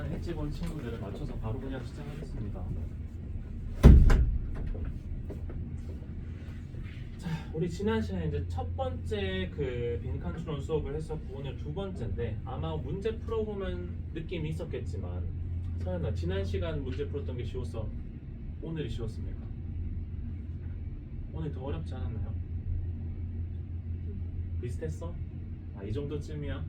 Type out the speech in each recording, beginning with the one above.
시간에 엣지 본 친구들을 맞춰서 바로 그냥 시작하겠습니다. 자, 우리 지난 시간에 이제 첫 번째 그 빈칸 추론 수업을 했었고 오늘 두 번째인데 아마 문제 풀어보면 느낌이 있었겠지만 서연아, 지난 시간 문제 풀었던 게 쉬웠어? 오늘이 쉬웠습니까? 오늘 더 어렵지 않았나요? 비슷했어? 아, 이 정도쯤이야?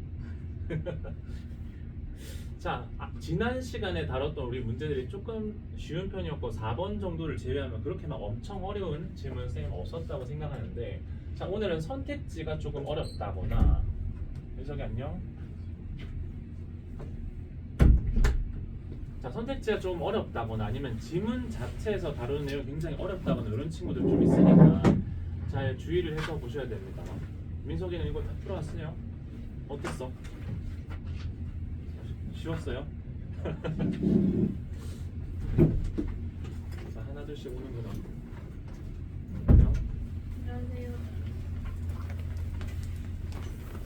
자, 지난 시간에 다뤘던 우리 문제들이 조금 쉬운 편이었고 4번 정도를 제외하면 그렇게 막 엄청 어려운 질문 쌤 없었다고 생각하는데, 자, 오늘은 선택지가 조금 어렵다거나, 윤석이 안녕. 자, 선택지가 좀 어렵다거나 아니면 지문 자체에서 다루는 내용이 굉장히 어렵다거나 이런 친구들 좀 있으니까 잘 주의를 해서 보셔야 됩니다. 민석이는 이거 다 풀어왔어요? 어땠어? 쉬웠어요? 자, 하나 둘씩 오는구나. 안녕하세요.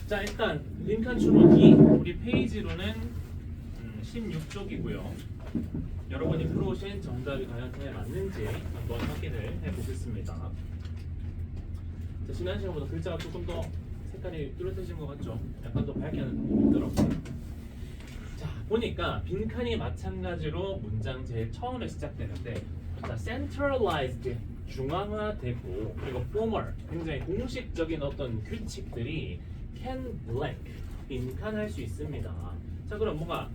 자, 일단 빈칸 추론 2 우리 페이지로는 16쪽이고요. 여러분이 풀어오신 정답이 과연 잘 맞는지 한번 확인을 해보겠습니다. 자, 지난 시간보다 글자가 조금 더 색깔이 뚜렷해진 것 같죠? 약간 더 밝게 하는 방법이 있더라고요. 자, 보니까 빈칸이 마찬가지로 문장 제일 처음에 시작되는데, 자, centralized 중앙화되고 그리고 formal 굉장히 공식적인 어떤 규칙들이 can blank 빈칸할 수 있습니다. 자, 그럼 뭔가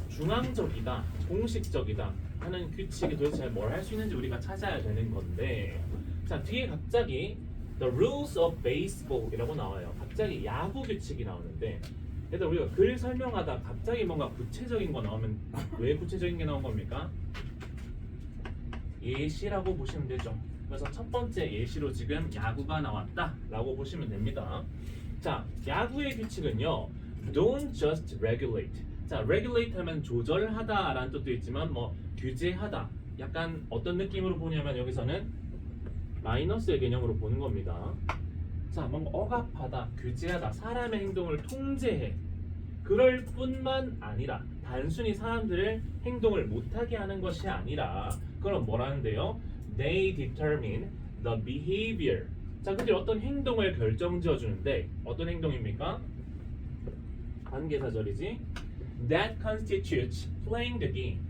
중앙적이다, 공식적이다 하는 규칙이 도대체 뭘 할 수 있는지 우리가 찾아야 되는 건데, 자, 뒤에 갑자기 the rules of baseball 이라고 나와요. 갑자기 야구 규칙이 나오는데, 얘들 우리가 글 설명하다 갑자기 뭔가 구체적인 거 나오면 왜 구체적인 게 나온 겁니까? 예시라고 보시면 되죠. 그래서 첫 번째 예시로 지금 야구가 나왔다 라고 보시면 됩니다. 자, 야구의 규칙은요, don't just regulate. 자, regulate 하면 조절하다 라는 뜻도 있지만 뭐 규제하다, 약간 어떤 느낌으로 보냐면 여기서는 마이너스의 개념으로 보는 겁니다. 자, 뭔가 억압하다, 규제하다, 사람의 행동을 통제해. 그럴 뿐만 아니라 단순히 사람들의 행동을 못하게 하는 것이 아니라, 그럼 뭐라는데요? They determine the behavior. 자, 그들이 어떤 행동을 결정지어 주는데 어떤 행동입니까? 관계사절이지. That constitutes playing the game.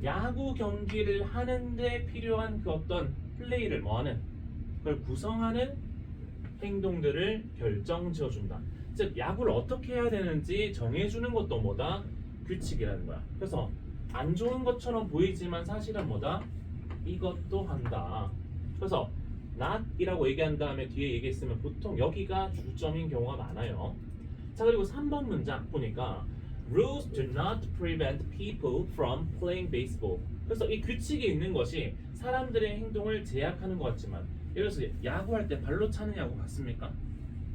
야구 경기를 하는데 필요한 그 어떤 플레이를 뭐하는, 그걸 구성하는 행동들을 결정지어 준다. 즉, 야구를 어떻게 해야 되는지 정해주는 것도 뭐다? 규칙이라는 거야. 그래서 안 좋은 것처럼 보이지만 사실은 뭐다? 이것도 한다. 그래서 not이라고 얘기한 다음에 뒤에 얘기했으면 보통 여기가 주점인 경우가 많아요. 자, 그리고 3번 문장 보니까 rules do not prevent people from playing baseball. 그래서 이 규칙이 있는 것이 사람들의 행동을 제약하는 것 같지만, 예를 들어서 야구할 때 발로 차는 야구 같습니까?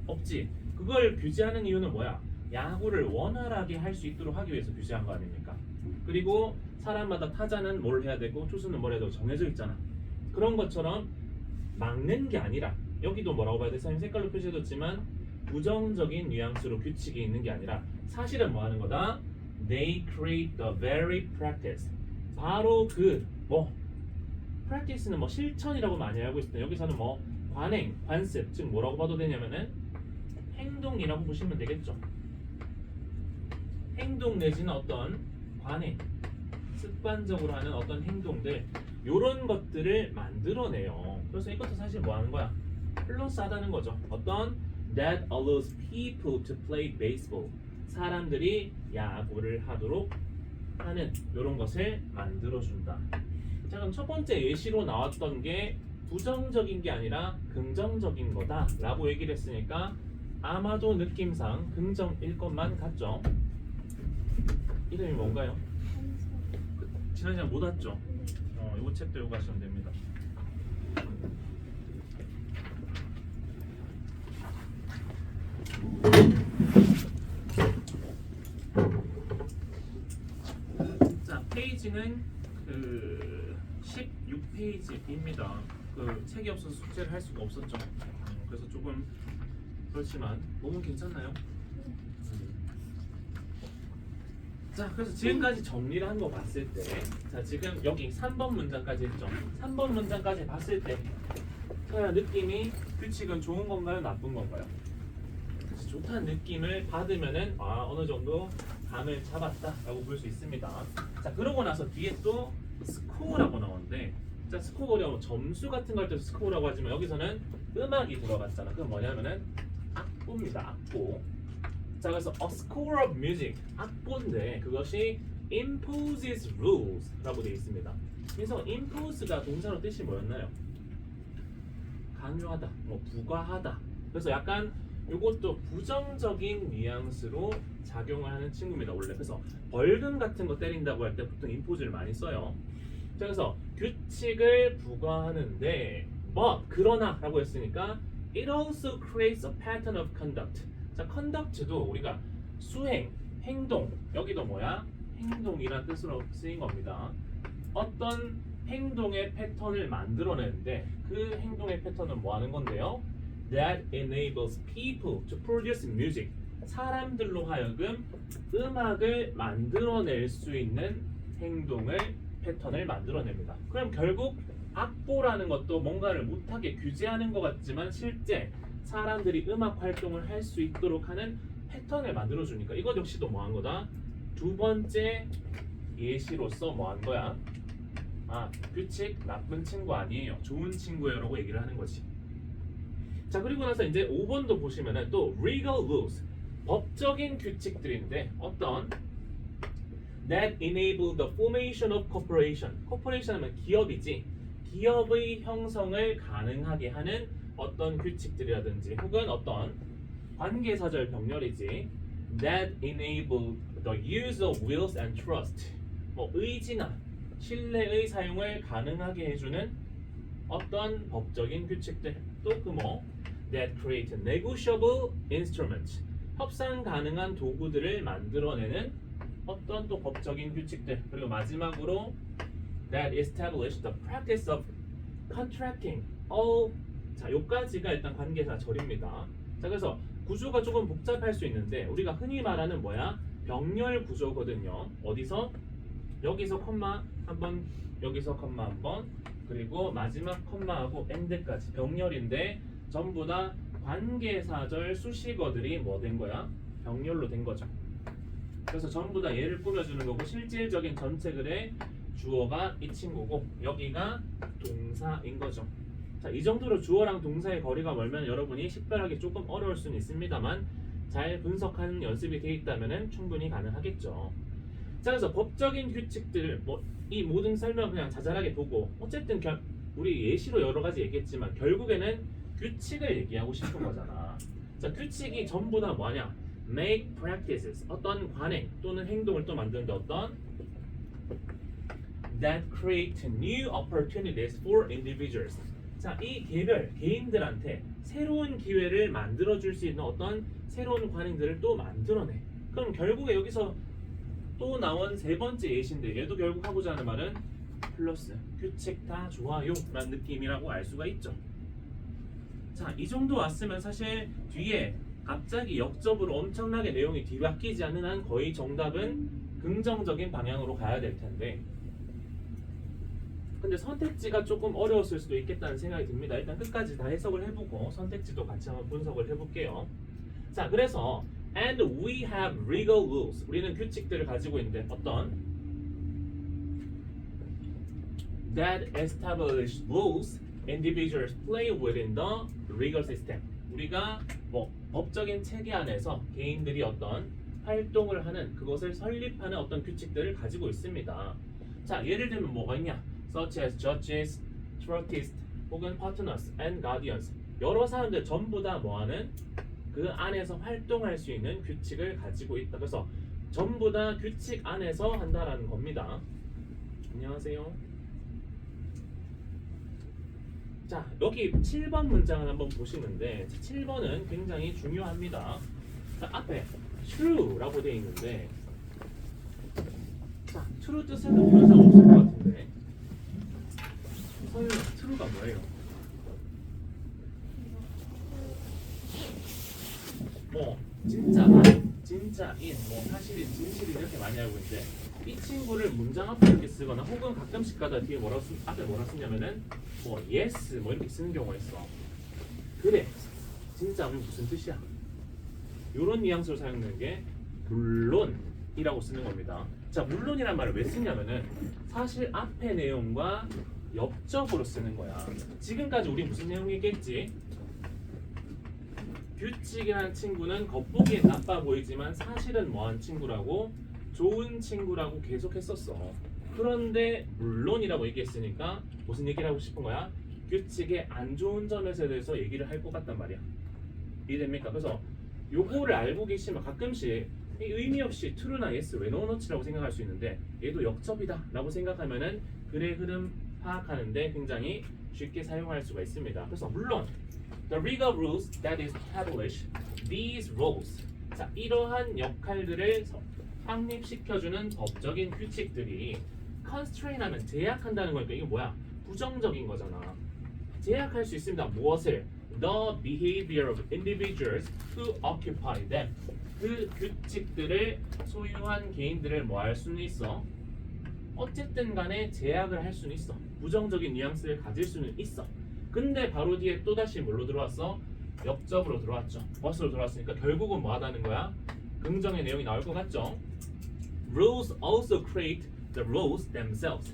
없지. 그걸 규제하는 이유는 뭐야? 야구를 원활하게 할 수 있도록 하기 위해서 규제한 거 아닙니까? 그리고 사람마다 타자는 뭘 해야 되고 투수는 뭘 해야 되고 정해져 있잖아. 그런 것처럼 막는 게 아니라, 여기도 뭐라고 봐야 돼? 선생님 색깔로 표시해뒀지만 부정적인 뉘앙스로 규칙이 있는 게 아니라 사실은 뭐 하는 거다? They create the very practice. 바로 그 practice는 뭐 실천이라고 많이 알고 있을 때 여기서는 뭐 관행, 관습, 즉 뭐라고 봐도 되냐면은 행동이라고 보시면 되겠죠. 행동 내지는 어떤 관행, 습관적으로 하는 어떤 행동들, 요런 것들을 만들어내요. 그래서 이것도 사실 뭐 하는 거야? 플러스하다는 거죠. 어떤 that allows people to play baseball. 사람들이 야구를 하도록 하는 요런 것을 만들어준다. 자, 그럼 첫 번째 예시로 나왔던 게 부정적인 게 아니라 긍정적인 거다 라고 얘기를 했으니까 아마도 느낌상 긍정일 것만 같죠? 이름이 뭔가요? 지난 시간 못 왔죠? 이거 책도 이거 하시면 됩니다. 자, 페이지는 그 16페이지입니다. 그 책이 없어서 숙제를 할 수가 없었죠. 그래서 조금 그렇지만 몸은 괜찮나요? 자, 그래서 지금까지 정리를 한 거 봤을 때, 자 지금 여기 3번 문장까지 했죠. 3번 문장까지 봤을 때, 자 느낌이 규칙은 좋은 건가요, 나쁜 건가요? 좋다는 느낌을 받으면은 어느 정도 감을 잡았다라고 볼 수 있습니다. 자, 그러고 나서 뒤에 또 스코어라고 나오는데, 자 스코어라고 점수 같은 걸 때도 스코어라고 하지만 여기서는 음악이 들어갔잖아. 그건 뭐냐면은 악보입니다. 악보. 자, 그래서 a score of music, 악보인데 그것이 imposes rules라고 되어 있습니다. 그래서 impose가 동사로 뜻이 뭐였나요? 강요하다, 뭐 부과하다. 그래서 약간 이것도 부정적인 뉘앙스로 작용을 하는 친구입니다. 원래 그래서 벌금 같은 거 때린다고 할 때 보통 impose를 많이 써요. 자, 그래서 규칙을 부과하는데 but 그러나라고 했으니까 it also creates a pattern of conduct. 자, conduct도 우리가 수행, 행동, 여기도 뭐야? 행동이란 뜻으로 쓰인 겁니다. 어떤 행동의 패턴을 만들어내는데 그 행동의 패턴은 뭐 하는 건데요? That enables people to produce music. 사람들로 하여금 음악을 만들어낼 수 있는 행동을 패턴을 만들어냅니다. 그럼 결국 악보라는 것도 뭔가를 못하게 규제하는 것 같지만 실제 사람들이 음악 활동을 할 수 있도록 하는 패턴을 만들어주니까 이것 역시도 뭐한 거다? 두 번째 예시로서 뭐한 거야? 규칙 나쁜 친구 아니에요. 좋은 친구예요 라고 얘기를 하는 거지. 자, 그리고 나서 이제 5번도 보시면은 또 legal rules, 법적인 규칙들인데 어떤 that enable the formation of corporation. corporation 하면 기업이지. 기업의 형성을 가능하게 하는 어떤 규칙들이라든지 혹은 어떤 관계사절 병렬이지. that enable the use of wills and trust. 뭐 의지나 신뢰의 사용을 가능하게 해주는 어떤 법적인 규칙들. 또 그 뭐 that create negotiable instruments. 협상 가능한 도구들을 만들어내는 어떤 또 법적인 규칙들. 그리고 마지막으로 that establish the practice of contracting. 자, 요까지가 일단 관계사 절입니다. 자, 그래서 구조가 조금 복잡할 수 있는데 우리가 흔히 말하는 뭐야? 병렬 구조거든요. 어디서? 여기서 컴마 한번, 여기서 컴마 한번, 그리고 마지막 컴마하고 엔드까지 병렬인데 전부 다 관계사절 수식어들이 뭐 된 거야? 병렬로 된 거죠. 그래서 전부 다 얘를 꾸며주는 거고 실질적인 전체 글의 주어가 이 친구고 여기가 동사인 거죠. 자, 이 정도로 주어랑 동사의 거리가 멀면 여러분이 식별하기 조금 어려울 수는 있습니다만 잘 분석하는 연습이 되어 있다면 충분히 가능하겠죠. 자, 그래서 법적인 규칙들 이 모든 설명 그냥 자잘하게 보고 어쨌든 우리 예시로 여러 가지 얘기했지만 결국에는 규칙을 얘기하고 싶은 거잖아. 자, 규칙이 전부 다 뭐냐? make practices, 어떤 관행 또는 행동을 또 만드는데 어떤 that create new opportunities for individuals. 자, 이 개인들한테 새로운 기회를 만들어줄 수 있는 어떤 새로운 관행들을 또 만들어내. 그럼 결국에 여기서 또 나온 세 번째 예시인데 얘도 결국 하고자 하는 말은 플러스 규칙 다 좋아요 라는 느낌이라고 알 수가 있죠. 자, 이 정도 왔으면 사실 뒤에 갑자기 역접으로 엄청나게 내용이 뒤바뀌지 않는 한 거의 정답은 긍정적인 방향으로 가야 될 텐데 근데 선택지가 조금 어려웠을 수도 있겠다는 생각이 듭니다. 일단 끝까지 다 해석을 해보고 선택지도 같이 한번 분석을 해볼게요. 자, 그래서 and we have legal rules. 우리는 규칙들을 가지고 있는데 어떤 that establish rules individuals play within the legal system. 우리가 법적인 체계 안에서 개인들이 어떤 활동을 하는 그것을 설립하는 어떤 규칙들을 가지고 있습니다. 자, 예를 들면 뭐가 있냐? such as judges, trustees, 혹은 partners and guardians. 여러 사람들 전부 다 뭐하는 그 안에서 활동할 수 있는 규칙을 가지고 있다. 그래서 전부 다 규칙 안에서 한다라는 겁니다. 안녕하세요. 자, 여기 7번 문장을 한번 보시는데 7번은 굉장히 중요합니다. 자, 앞에 true라고 되어 있는데 자, true 뜻은 변호사 없을 것 같은데 서윤아, true가 뭐예요? 진짜 진짜 인, 뭐 사실이 진실이 이렇게 많이 알고 있는데 이 친구를 문장 앞에 이렇게 쓰거나 혹은 가끔씩 가다 뒤에 앞에 뭐라 쓰냐면은 뭐 yes 뭐 이렇게 쓰는 경우가 있어. 그래 진짜 무슨 뜻이야? 이런 뉘앙스로 사용되는 게 물론이라고 쓰는 겁니다. 자, 물론이란 말을 왜 쓰냐면은 사실 앞의 내용과 역접으로 쓰는 거야. 지금까지 우리 무슨 내용 얘기했지? 규칙이라는 친구는 겉보기에 나빠 보이지만 사실은 뭐한 친구라고? 좋은 친구라고 계속 했었어. 그런데 물론이라고 얘기했으니까 무슨 얘기를 하고 싶은 거야? 규칙의 안 좋은 점에 대해서 얘기를 할 것 같단 말이야. 이해됩니까? 그래서 요거를 알고 계시면 가끔씩 이 의미 없이 true나 yes 왜 넣어놓지라고 생각할 수 있는데 얘도 역접이다 라고 생각하면은 글의 흐름 파악하는데 굉장히 쉽게 사용할 수가 있습니다. 그래서 물론 the legal rules that establish these roles, 자 이러한 역할들을 확립시켜주는 법적인 규칙들이 constrain하면 제약한다는 거니까 이게 뭐야? 부정적인 거잖아. 제약할 수 있습니다. 무엇을? The behavior of individuals who occupy them. 그 규칙들을 소유한 개인들을 뭐 할 수는 있어? 어쨌든 간에 제약을 할 수는 있어. 부정적인 뉘앙스를 가질 수는 있어. 근데 바로 뒤에 또다시 뭘로 들어왔어? 역접으로 들어왔죠. 무엇으로 들어왔으니까 결국은 뭐 하다는 거야? 긍정의 내용이 나올 것 같죠? Rules also create the rules themselves.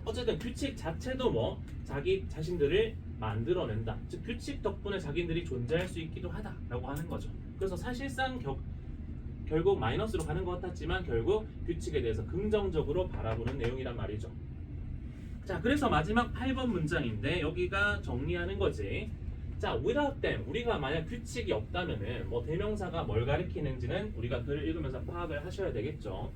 어쨌든 규칙 자체도 뭐 자기 자신들을 만들어낸다. 즉 규칙 덕분에 자기들이 존재할 수 있기도 하다라고 하는 거죠. 그래서 사실상 결국 마이너스로 가는 것 같았지만 결국 규칙에 대해서 긍정적으로 바라보는 내용이란 말이죠. 자, 그래서 마지막 8번 문장인데 여기가 정리하는 거지. 자, without them, 우리가 만약 규칙이 없다면은 뭐 대명사가 뭘 가리키는지는 우리가 글을 읽으면서 파악을 하셔야 되겠죠.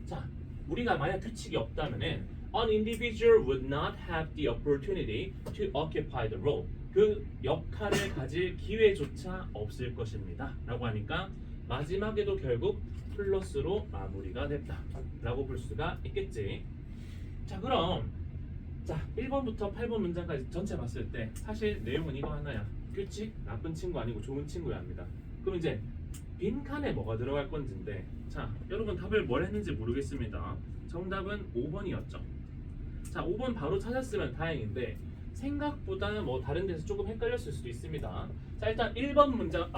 자, 우리가 만약 규칙이 없다면은 an individual would not have the opportunity to occupy the role. 그 역할을 가질 기회조차 없을 것입니다. 라고 하니까 마지막에도 결국 플러스로 마무리가 됐다 라고 볼 수가 있겠지. 자, 그럼 1번부터 8번 문장까지 전체 봤을 때 사실 내용은 이거 하나야. 규칙 나쁜 친구 아니고 좋은 친구야 합니다. 그럼 이제 빈칸에 뭐가 들어갈 건지인데, 자 여러분 답을 뭘 했는지 모르겠습니다. 정답은 5번이었죠. 자, 5번 바로 찾았으면 다행인데 생각보다 뭐 다른 데서 조금 헷갈렸을 수도 있습니다. 자, 일단 1번 문장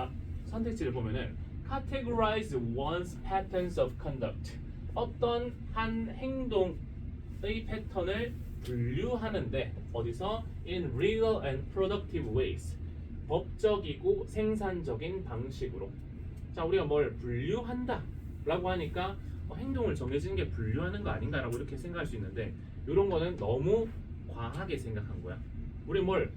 선택지를 보면은 categorize one's patterns of conduct, 어떤 한 행동의 패턴을 분류하는데 어디서? in legal and productive ways, 법적이고 생산적인 방식으로. 자, 우리가 뭘 분류한다 라고 하니까 행동을 정해지는 게 분류하는 거 아닌가 라고 이렇게 생각할 수 있는데 이런 거는 너무 과하게 생각한 거야. 우리 뭘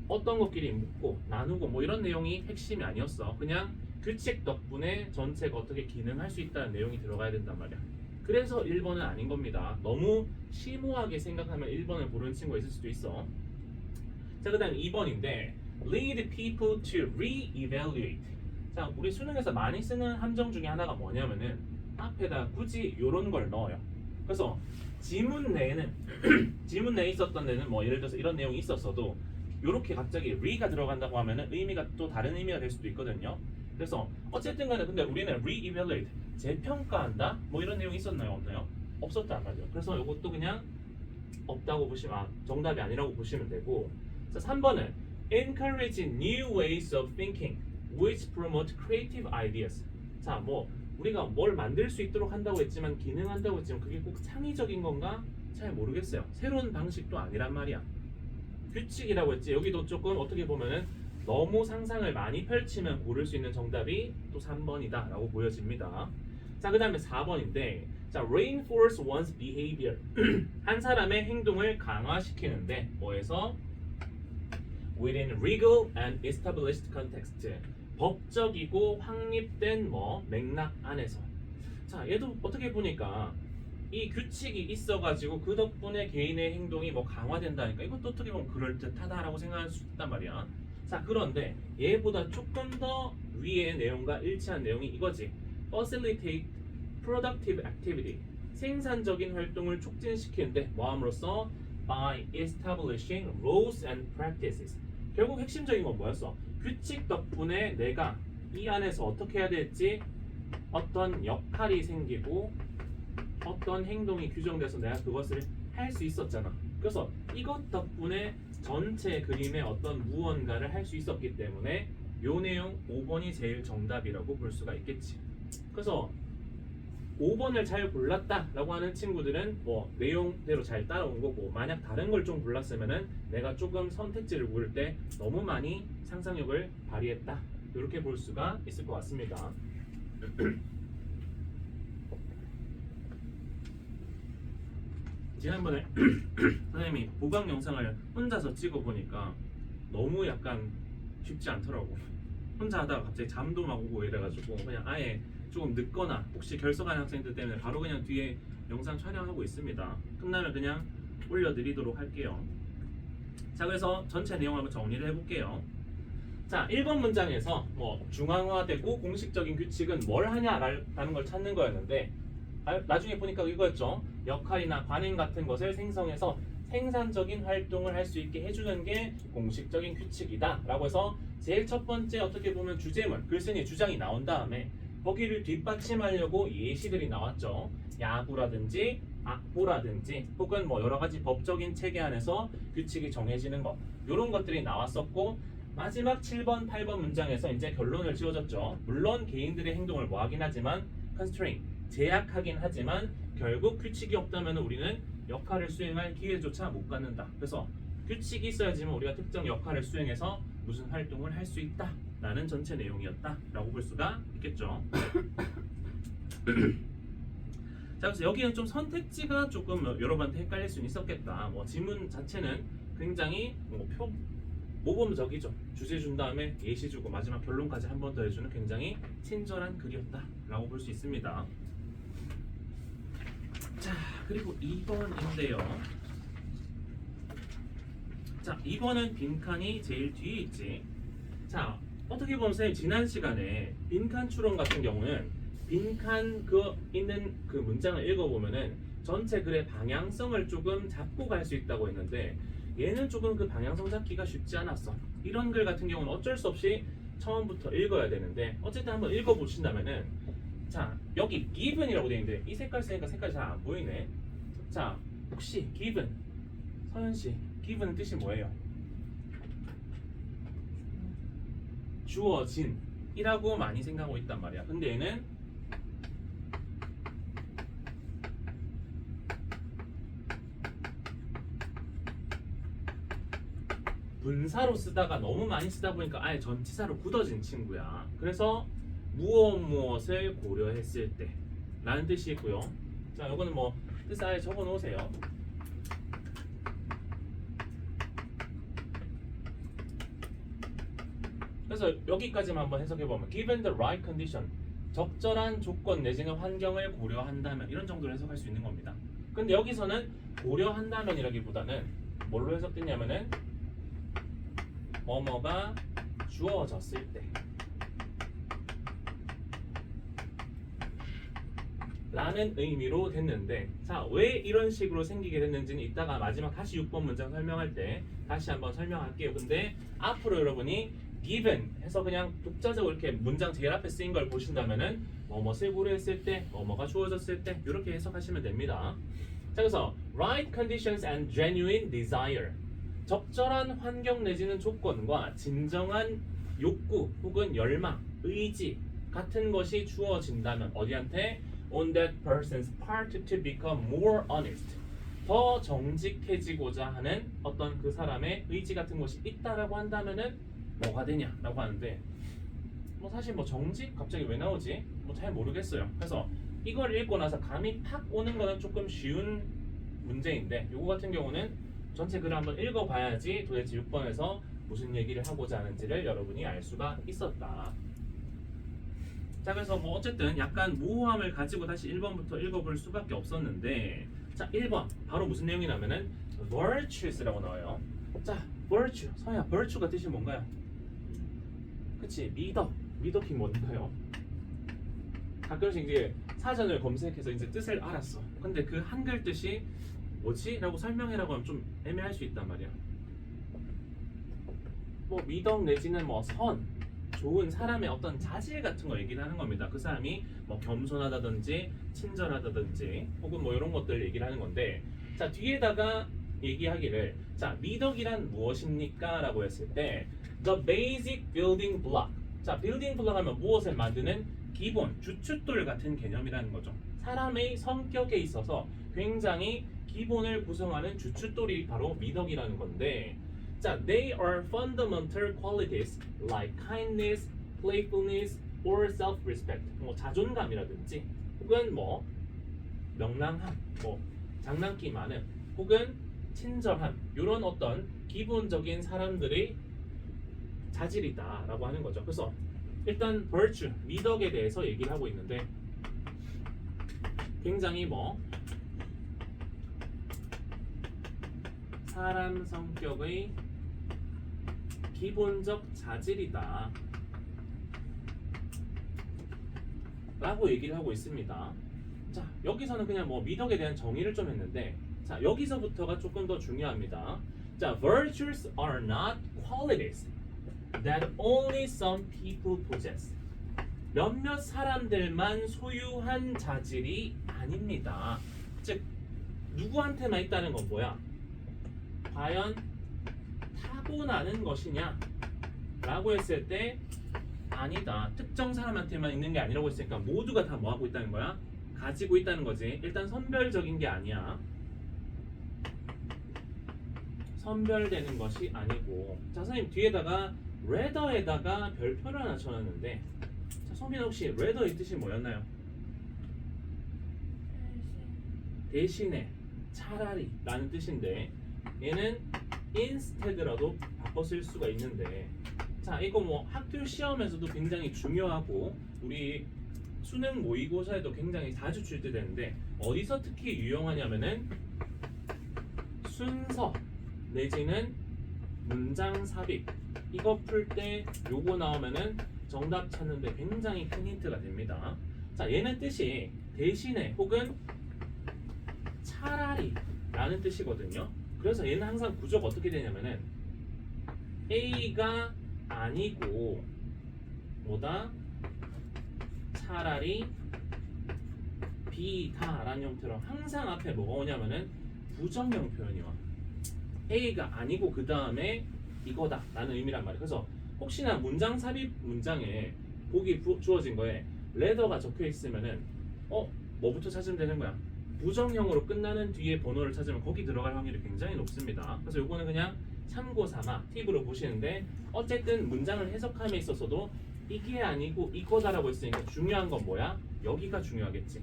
어떤 것끼리 묶고 나누고 뭐 이런 내용이 핵심이 아니었어. 그냥 규칙 덕분에 전체가 어떻게 기능할 수 있다는 내용이 들어가야 된단 말이야. 그래서 1번은 아닌 겁니다. 너무 심오하게 생각하면 1번을 고르는 친구가 있을 수도 있어. 자, 그 다음 2번인데 lead people to re-evaluate. 자, 우리 수능에서 많이 쓰는 함정 중에 하나가 뭐냐면은 앞에다 굳이 이런 걸 넣어요. 그래서 지문 내에는 지문 내에 있었던 데는 뭐 예를 들어서 이런 내용이 있었어도 이렇게 갑자기 re가 들어간다고 하면은 의미가 또 다른 의미가 될 수도 있거든요. 그래서 어쨌든 간에 근데 우리는 re-evaluate, 재평가한다 뭐 이런 내용이 있었나요? 없나요? 없었단 말이죠. 그래서 이것도 그냥 없다고 보시면 정답이 아니라고 보시면 되고. 자, 3번은 encourage new ways of thinking which promote creative ideas. 자, 뭐 우리가 뭘 만들 수 있도록 한다고 했지만 기능한다고 했지만 그게 꼭 창의적인 건가? 잘 모르겠어요. 새로운 방식도 아니란 말이야. 규칙이라고 했지. 여기도 조금 어떻게 보면은 너무 상상을 많이 펼치면 고를 수 있는 정답이 또 3번이다 라고 보여집니다. 자, 그 다음에 4번인데 자, reinforce one's behavior 한 사람의 행동을 강화시키는데 뭐에서? within legal and established context, 법적이고 확립된 뭐 맥락 안에서. 자, 얘도 어떻게 보니까 이 규칙이 있어가지고 그 덕분에 개인의 행동이 뭐 강화된다니까 이것도 어떻게 보면 그럴듯하다라고 생각할 수 있단 말이야. 자, 그런데 얘보다 조금 더 위의 내용과 일치한 내용이 이거지. facilitate productive activity, 생산적인 활동을 촉진시키는데 뭐함으로써? by establishing rules and practices. 결국 핵심적인 건 뭐였어? 규칙 덕분에 내가 이 안에서 어떻게 해야 될지 어떤 역할이 생기고 어떤 행동이 규정돼서 내가 그것을 할 수 있었잖아. 그래서 이것 덕분에 전체 그림의 어떤 무언가를 할 수 있었기 때문에 요 내용 5번이 제일 정답이라고 볼 수가 있겠지. 그래서 5번을 잘 골랐다라고 하는 친구들은 뭐 내용대로 잘 따라온 거고, 만약 다른 걸 좀 골랐으면은 내가 조금 선택지를 고를 때 너무 많이 상상력을 발휘했다, 이렇게 볼 수가 있을 것 같습니다. 지난번에 선생님이 보강 영상을 혼자서 찍어보니까 너무 약간 쉽지 않더라고. 혼자 하다가 갑자기 잠도 막 오고 이래가지고 그냥 아예 조금 늦거나 혹시 결석한 학생들 때문에 바로 그냥 뒤에 영상 촬영하고 있습니다. 끝나면 그냥 올려드리도록 할게요. 자, 그래서 전체 내용 한번 정리를 해볼게요. 자, 1번 문장에서 뭐 중앙화되고 공식적인 규칙은 뭘 하냐라는 걸 찾는 거였는데, 나중에 보니까 이거였죠. 역할이나 관행 같은 것을 생성해서 생산적인 활동을 할 수 있게 해주는 게 공식적인 규칙이다 라고 해서 제일 첫 번째 어떻게 보면 주제문, 글쓴이 주장이 나온 다음에 거기를 뒷받침하려고 예시들이 나왔죠. 야구라든지 악보라든지 혹은 뭐 여러 가지 법적인 체계 안에서 규칙이 정해지는 것, 이런 것들이 나왔었고, 마지막 7번, 8번 문장에서 이제 결론을 지어줬죠. 물론 개인들의 행동을 뭐하긴 하지만 constraint, 제약하긴 하지만 결국 규칙이 없다면 우리는 역할을 수행할 기회조차 못 갖는다. 그래서 규칙이 있어야지만 우리가 특정 역할을 수행해서 무슨 활동을 할 수 있다 라는 전체 내용이었다 라고 볼 수가 있겠죠. 자, 그래서 여기는 좀 선택지가 조금 여러분한테 헷갈릴 수는 있었겠다. 뭐 지문 자체는 굉장히 모범적이죠. 주제 준 다음에 예시 주고 마지막 결론까지 한 번 더 해주는 굉장히 친절한 글이었다 라고 볼 수 있습니다. 자, 그리고 2번인데요. 자, 2번은 빈칸이 제일 뒤에 있지. 자, 어떻게 보면 선생님 지난 시간에 빈칸 추론 같은 경우는 빈칸 그 있는 그 문장을 읽어보면은 전체 글의 방향성을 조금 잡고 갈 수 있다고 했는데, 얘는 조금 그 방향성 잡기가 쉽지 않았어. 이런 글 같은 경우는 어쩔 수 없이 처음부터 읽어야 되는데, 어쨌든 한번 읽어보신다면은, 자, 여기 given이라고 되어 있는데 이 색깔 쓰니까 색깔이 잘 안 보이네. 자, 혹시 given, 서현씨, given은 뜻이 뭐예요? 주어진 이라고 많이 생각하고 있단 말이야. 근데 얘는 분사로 쓰다가 너무 많이 쓰다 보니까 아예 전치사로 굳어진 친구야. 그래서 무엇을 고려했을 때 라는 뜻이 있고요. 자, 요거는 뭐 뜻 아예 적어 놓으세요. 그래서 여기까지만 한번 해석해 보면 given the right condition, 적절한 조건 내지는 환경을 고려한다면, 이런 정도로 해석할 수 있는 겁니다. 근데 여기서는 고려한다면이라기보다는 뭘로 해석됐냐면은 뭐뭐가 주어졌을 때 라는 의미로 됐는데, 자, 왜 이런 식으로 생기게 됐는지는 이따가 마지막 다시 6번 문장 설명할 때 다시 한번 설명할게요. 근데 앞으로 여러분이 given 해서 그냥 독자적으로 이렇게 문장 제일 앞에 쓰인 걸 보신다면은 뭐뭐를 고려했을 때, 뭐뭐가 주어졌을 때, 이렇게 해석하시면 됩니다. 자, 그래서 right conditions and genuine desire, 적절한 환경 내지는 조건과 진정한 욕구 혹은 열망, 의지 같은 것이 주어진다면 어디한테? On that person's part to become more honest, 더 정직해지고자 하는 어떤 그 사람의 의지 같은 것이 있다라고 한다면은 뭐가 되냐라고 하는데, 뭐 사실 뭐 정직 갑자기 왜 나오지? 뭐 잘 모르겠어요. 그래서 이걸 읽고 나서 감이 팍 오는 거는 조금 쉬운 문제인데, 요거 같은 경우는 전체 글을 한번 읽어봐야지 도대체 6번에서 무슨 얘기를 하고자 하는지를 여러분이 알 수가 있었다. 자, 그래서 뭐 어쨌든 약간 모호함을 가지고 다시 1번부터 읽어볼 수밖에 없었는데, 자, 1번 바로 무슨 내용이냐면은 virtues라고 나와요. 자, virtue, 서야 virtue가 뜻이 뭔가요? 그치, 미덕이 뭔가요? 가끔씩 이제 사전을 검색해서 이제 뜻을 알았어. 근데 그 한글 뜻이 뭐지? 라고 설명해라고 하면 좀 애매할 수 있단 말이야. 뭐 미덕 내지는 뭐 선, 좋은 사람의 어떤 자질 같은 거 얘기를 하는 겁니다. 그 사람이 뭐 겸손하다든지 친절하다든지 혹은 뭐 이런 것들 얘기를 하는 건데, 자 뒤에다가 얘기하기를, 자 미덕이란 무엇입니까? 라고 했을 때 the basic building block. 자 building block 하면 무엇을 만드는 기본, 주춧돌 같은 개념이라는 거죠. 사람의 성격에 있어서 굉장히 기본을 구성하는 주춧돌이 바로 미덕이라는 건데, 자, they are fundamental qualities like kindness, playfulness, or self-respect. 뭐 자존감이라든지, 혹은 뭐 명랑함, 뭐 장난기 많음, 혹은 친절함, 이런 어떤 기본적인 사람들의 자질이다라고 하는 거죠. 그래서 일단 virtue, 미덕에 대해서 얘기를 하고 있는데, 굉장히 뭐 사람 성격의 기본적 자질이다 라고 얘기를 하고 있습니다. 자 여기서는 그냥 뭐 미덕에 대한 정의를 좀 했는데, 자 여기서부터가 조금 더 중요합니다. 자 virtues are not qualities that only some people possess. 몇몇 사람들만 소유한 자질이 아닙니다. 즉 누구한테만 있다는 건 뭐야? 과연 타고나는 것이냐? 라고 했을 때 아니다. 특정 사람한테만 있는 게 아니라고 했으니까 모두가 다 뭐하고 있다는 거야? 가지고 있다는 거지. 일단 선별적인 게 아니야. 선별되는 것이 아니고. 자 선생님 뒤에다가 rather에다가 별표를 하나 쳐놨는데, 자 성빈 혹시 rather의 뜻이 뭐였나요? 대신에, 차라리 라는 뜻인데, 얘는 instead라도 바꿔 쓸 수가 있는데, 자 이거 뭐 학교 시험에서도 굉장히 중요하고 우리 수능 모의고사에도 굉장히 자주 출제되는데, 어디서 특히 유용하냐면은 순서 내지는 문장 삽입, 이거 풀 때 요거 나오면은 정답 찾는데 굉장히 큰 힌트가 됩니다. 자 얘는 뜻이 대신에 혹은 차라리 라는 뜻이거든요. 그래서 얘는 항상 구조가 어떻게 되냐면은 A가 아니고 뭐다? 차라리 B다 라는 형태로 항상 앞에 뭐가 오냐면은 부정형 표현이 와. A가 아니고 그 다음에 이거다 라는 의미란 말이에요. 그래서 혹시나 문장 삽입 문장에 보기 주어진 거에 레더가 적혀 있으면은 뭐부터 찾으면 되는 거야? 부정형으로 끝나는 뒤에 번호를 찾으면 거기 들어갈 확률이 굉장히 높습니다. 그래서 요거는 그냥 참고 삼아 팁으로 보시는데, 어쨌든 문장을 해석함에 있어서도 이게 아니고 이거다라고 했으니까 중요한 건 뭐야? 여기가 중요하겠지.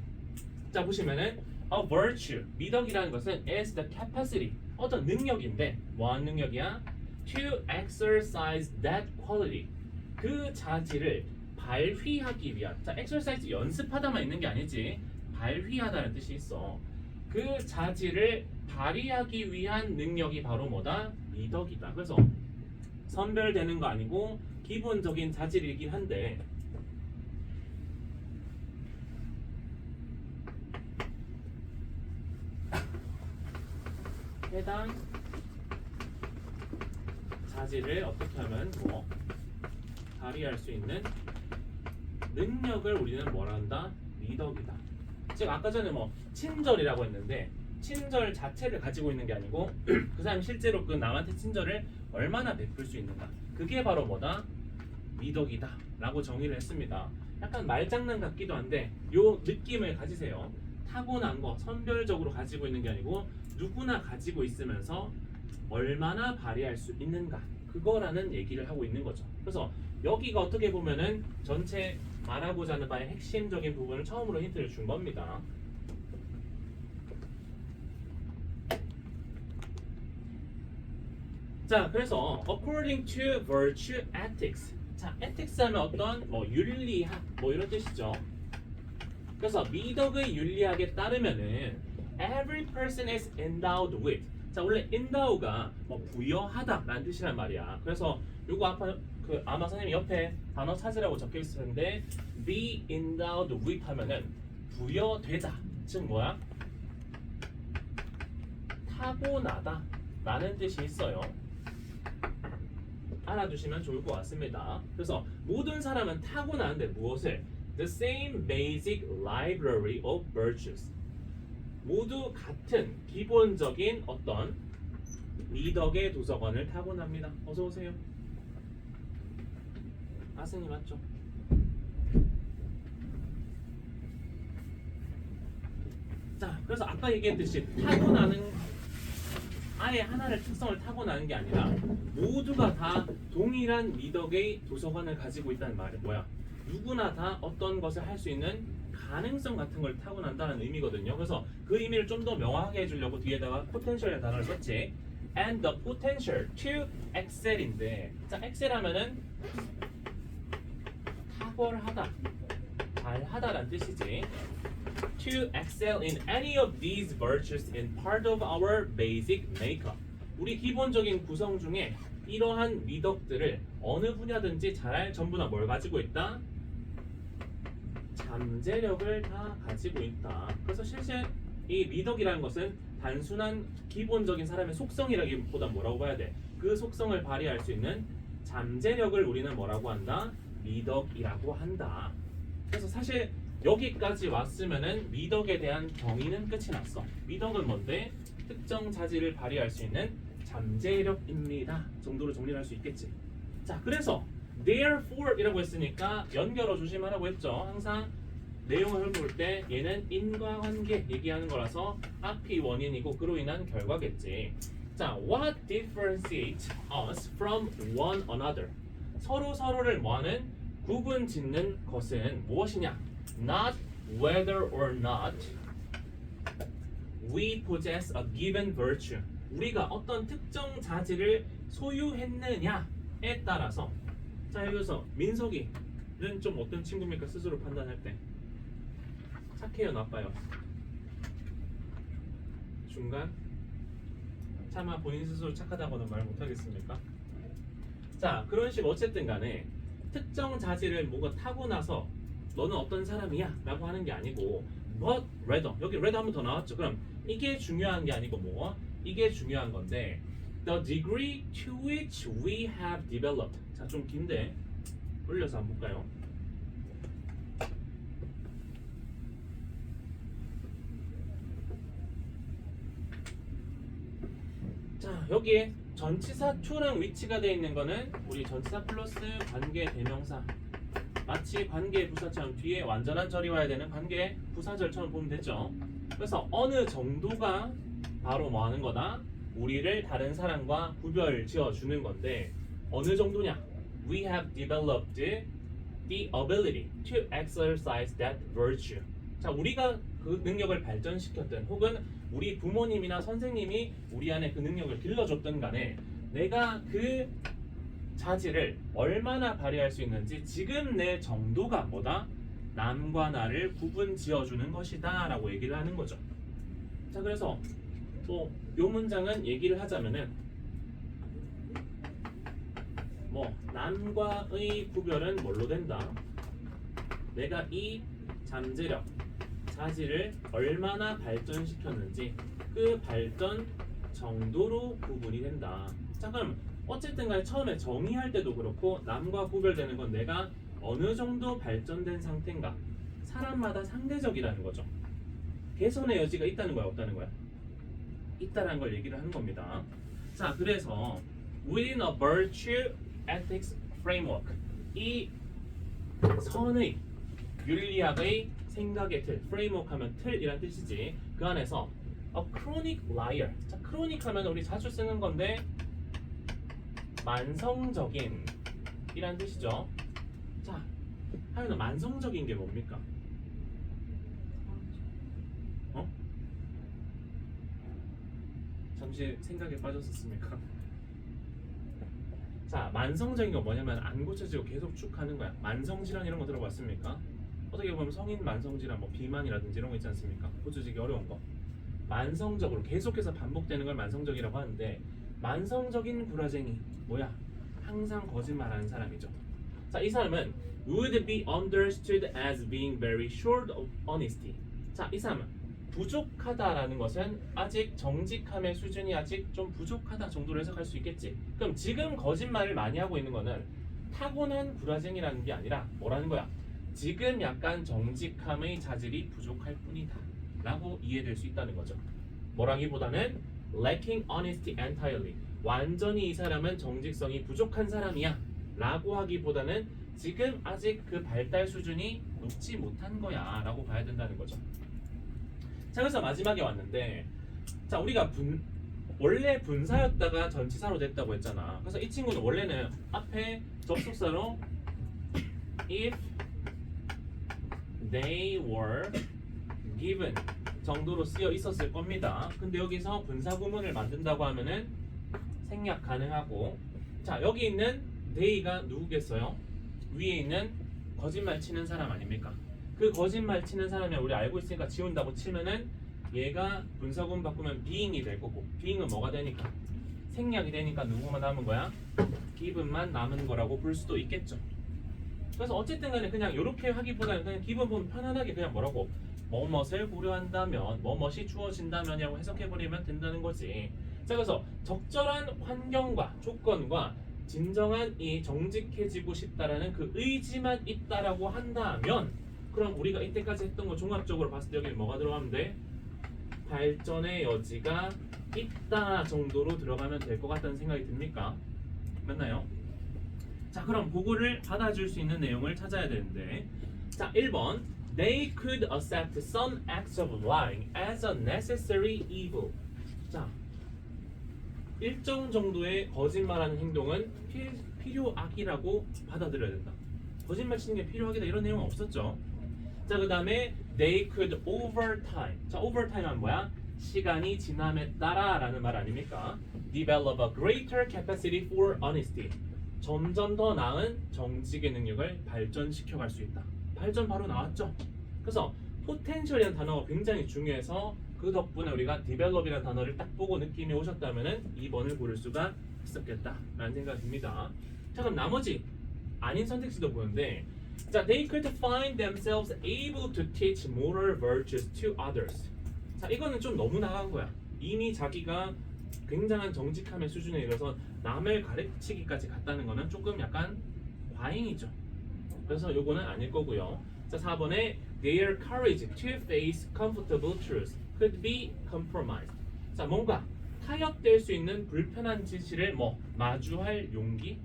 자 보시면은 a virtue, 미덕이라는 것은 is the capacity, 어떤 능력인데 뭐하는 능력이야? to exercise that quality, 그 자질을 발휘하기 위한. 자 exercise 연습하다만 있는 게 아니지, 발휘하다는 뜻이 있어. 그 자질을 발휘하기 위한 능력이 바로 뭐다? 미덕이다. 그래서 선별되는 거 아니고 기본적인 자질이긴 한데, 해당 자질을 어떻게 하면 뭐 발휘할 수 있는 능력을 우리는 뭐라 한다? 미덕이다. 즉 아까 전에 뭐 친절이라고 했는데, 친절 자체를 가지고 있는 게 아니고 그 사람이 실제로 그 남한테 친절을 얼마나 베풀 수 있는가, 그게 바로 뭐다? 미덕이다 라고 정의를 했습니다. 약간 말장난 같기도 한데 요 느낌을 가지세요. 타고난 거, 선별적으로 가지고 있는 게 아니고 누구나 가지고 있으면서 얼마나 발휘할 수 있는가, 그거라는 얘기를 하고 있는 거죠. 그래서 여기가 어떻게 보면은 전체 말하고자 하는 바의 핵심적인 부분을 처음으로 힌트를 준 겁니다. 자, 그래서 according to virtue ethics. 자, ethics 하면 어떤 뭐 윤리학 뭐 이런 뜻이죠. 그래서 미덕의 윤리학에 따르면은 every person is endowed with. 자, 원래 endow가 뭐 부여하다라는 뜻이란 말이야. 그래서 요거 아마 선생님이 옆에 단어 찾으라고 적혀 있을 텐데, be endowed with 하면은 부여되다. 즉 뭐야? 타고나다 라는 뜻이 있어요. 알아두시면 좋을 것 같습니다. 그래서 모든 사람은 타고나는데 무엇을? The same basic library of virtues. 모두 같은 기본적인 어떤 미덕의 도서관을 타고납니다. 어서 오세요. 아승이 맞죠? 자, 그래서 아까 얘기했듯이 타고나는 아예 하나를 특성을 타고나는 게 아니라 모두가 다 동일한 미덕의 도서관을 가지고 있다는 말이 뭐야? 누구나 다 어떤 것을 할 수 있는 가능성 같은 걸 타고난다는 의미거든요. 그래서 그 의미를 좀 더 명확하게 해주려고 뒤에다가 potential이라는 단어를 썼지. And the potential to excel인데, 자, excel 하면은 탁월하다, 잘하다라는 뜻이지. To excel in any of these virtues in part of our basic makeup. 우리 기본적인 구성 중에 이러한 미덕들을 어느 분야든지 잘할 전부나 뭘 가지고 있다? 잠재력을 다 가지고 있다. 그래서 실제 이 미덕이라는 것은 단순한 기본적인 사람의 속성이라기보다 뭐라고 봐야 돼? 그 속성을 발휘할 수 있는 잠재력을 우리는 뭐라고 한다? 미덕이라고 한다. 그래서 사실 여기까지 왔으면은 미덕에 대한 정의는 끝이 났어. 미덕은 뭔데? 특정 자질을 발휘할 수 있는 잠재력입니다. 정도로 정리를 할 수 있겠지. 자, 그래서 therefore 이라고 했으니까 연결어 조심하라고 했죠. 항상 내용을 볼 때 얘는 인과관계 얘기하는 거라서 앞이 원인이고 그로 인한 결과겠지. 자, what differentiates us from one another? 서로 서로를 뭐하는? 구분 짓는 것은 무엇이냐? Not whether or not we possess a given virtue. 우리가 어떤 특정 자질을 소유했느냐에 따라서. 자, 여기서 민석이는 좀 어떤 친구입니까? 스스로 판단할 때 착해요, 나빠요? 중간? 차마 본인 스스로 착하다고는 말 못하겠습니까? 자, 그런 식으로 어쨌든 간에 특정 자질을 뭔가 타고나서 너는 어떤 사람이야? 라고 하는 게 아니고 but rather, 여기 rather 한 번 더 나왔죠. 그럼 이게 중요한 게 아니고 뭐? 이게 중요한 건데 the degree to which we have developed. 자, 좀 긴데 올려서 한번 볼까요? 자, 여기에 전치사 to랑 위치가 되어 있는 거는 우리 전치사 플러스 관계 대명사, 마치 관계 부사처럼 뒤에 완전한 절이 와야 되는 관계 부사절처럼 보면 되죠. 그래서 어느 정도가 바로 뭐 하는 거다? 우리를 다른 사람과 구별 지어 주는 건데 어느 정도냐? We have developed the ability to exercise that virtue. 자, 우리가 그 능력을 발전시켰든 혹은 우리 부모님이나 선생님이 우리 안에 그 능력을 길러줬든 간에 내가 그 자질을 얼마나 발휘할 수 있는지 지금 내 정도가 뭐다? 남과 나를 구분 지어주는 것이다 라고 얘기를 하는 거죠. 자, 그래서 또 요 문장은 얘기를 하자면은 뭐 남과의 구별은 뭘로 된다? 내가 이 잠재력, 자질을 얼마나 발전시켰는지 그 발전 정도로 구분이 된다. 자, 그럼 어쨌든 간에 처음에 정의할 때도 그렇고 남과 구별되는 건 내가 어느 정도 발전된 상태인가? 사람마다 상대적이라는 거죠. 개선의 여지가 있다는 거야, 없다는 거야? 있다라는 걸 얘기를 하는 겁니다. 자, 그래서 within a virtue ethics framework, 이 선의 윤리학의 생각의 틀, framework 하면 틀이란 뜻이지. 그 안에서 a chronic liar. 자, chronic 하면 우리 자주 쓰는 건데 만성적인 이란 뜻이죠. 자, 하여튼 만성적인 게 뭡니까? 어? 잠시 생각에 빠졌었습니까? 자, 만성적인 거 뭐냐면 안 고쳐지고 계속 쭉 하는 거야. 만성질환 이런 거 들어봤습니까? 어떻게 보면 성인 만성질환, 뭐 비만이라든지 이런 거 있지 않습니까? 고쳐지기 어려운 거. 만성적으로 계속해서 반복되는 걸 만성적이라고 하는데 만성적인 구라쟁이 뭐야? 항상 거짓말하는 사람이죠. 자, 이 사람은 would be understood as being very short of honesty. 자, 이 사람은 부족하다라는 것은 아직 정직함의 수준이 아직 좀 부족하다 정도로 해석할 수 있겠지. 그럼 지금 거짓말을 많이 하고 있는 거는 타고난 불화쟁이라는 게 아니라 뭐라는 거야? 지금 약간 정직함의 자질이 부족할 뿐이다 라고 이해될 수 있다는 거죠. 뭐라기보다는 lacking honesty entirely, 완전히 이 사람은 정직성이 부족한 사람이야 라고 하기보다는 지금 아직 그 발달 수준이 높지 못한 거야 라고 봐야 된다는 거죠. 자, 그래서 마지막에 왔는데, 자, 우리가 원래 분사였다가 전치사로 됐다고 했잖아. 그래서 이 친구는 원래는 앞에 접속사로 if they were given 정도로 쓰여 있었을 겁니다. 근데 여기서 분사 구문을 만든다고 하면은 생략 가능하고, 자, 여기 있는 they가 누구겠어요? 위에 있는 거짓말 치는 사람 아닙니까? 그 거짓말 치는 사람이 우리 알고 있으니까 지운다고 치면은 얘가 분사구문 바꾸면 being이 될 거고, being은 뭐가 되니까? 생략이 되니까 누구만 남은 거야? given만 남은 거라고 볼 수도 있겠죠. 그래서 어쨌든 간에 그냥 이렇게 하기보다는 그냥 기본 보면 편안하게 그냥 뭐라고 뭐뭇을 고려한다면 뭐뭇이 주어진다면이라고 해석해버리면 된다는 거지. 자, 그래서 적절한 환경과 조건과 진정한 이 정직해지고 싶다라는 그 의지만 있다라고 한다면, 그럼 우리가 이때까지 했던 거 종합적으로 봤을 때 여기 뭐가 들어가면 돼? 발전의 여지가 있다 정도로 들어가면 될 것 같다는 생각이 듭니까? 맞나요? 자, 그럼 그거를 받아줄 수 있는 내용을 찾아야 되는데, 자, 1번 They could accept some acts of lying as a necessary evil. 자, 일정 정도의 거짓말하는 행동은 필요악이라고 받아들여야 된다. 거짓말 치는 게 필요하겠다 이런 내용은 없었죠. 자, 그 다음에 they could over time. 자, over time은 뭐야? 시간이 지남에 따라 라는 말 아닙니까? develop a greater capacity for honesty. 점점 더 나은 정직의 능력을 발전시켜 갈 수 있다. 발전 바로 나왔죠. 그래서 potential이라는 단어가 굉장히 중요해서 그 덕분에 우리가 develop이라는 단어를 딱 보고 느낌이 오셨다면은 2번을 고를 수가 있었겠다라는 생각이 듭니다. 자, 그럼 나머지 아닌 선택지도 보는데, 자, they could find themselves able to teach moral virtues to others. 자, 이거는 좀 너무 나간 거야. 이미 자기가 굉장한 정직함의 수준에 이르러서 남을 가르치기까지 갔다는 거는 조금 약간 과잉이죠. 그래서 요거는 아닐 거고요. 자, 4번에 their courage to face comfortable truths could be compromised. 자, 뭔가 타협될 수 있는 불편한 진실을 마주할 용기?